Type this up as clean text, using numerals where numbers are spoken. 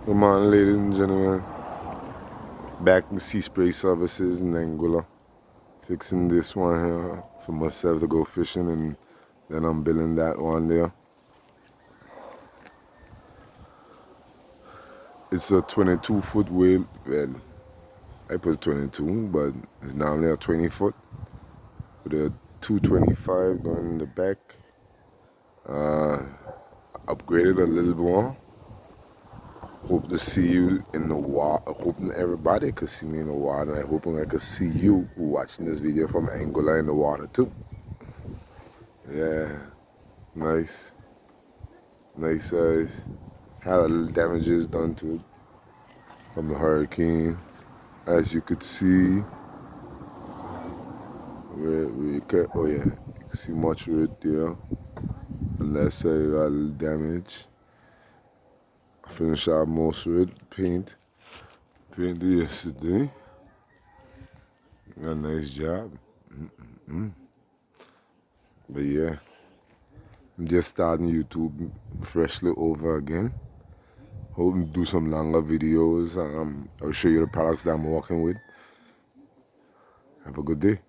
Good morning, ladies and gentlemen. Back in Sea Spray Services in Angola. Fixing this one here for myself to go fishing, and then I'm building that one there. It's a 22-foot whale. Well, I put 22, but it's normally a 20-foot with a 225 going in the back. Upgraded a little more. Hope to see you in the water. Hoping everybody could see me in the water. And hoping I could see you who watching this video from Angola in the water too. Yeah, nice. Nice size. Had a little damages done to it from the hurricane. As you could see, oh yeah, you can see much of it there. Unless I got a little damage. I finished out most of it. Painted yesterday. Got a nice job. But yeah, I'm just starting YouTube freshly over again. Hope to do some longer videos. I'll show you the products that I'm working with. Have a good day.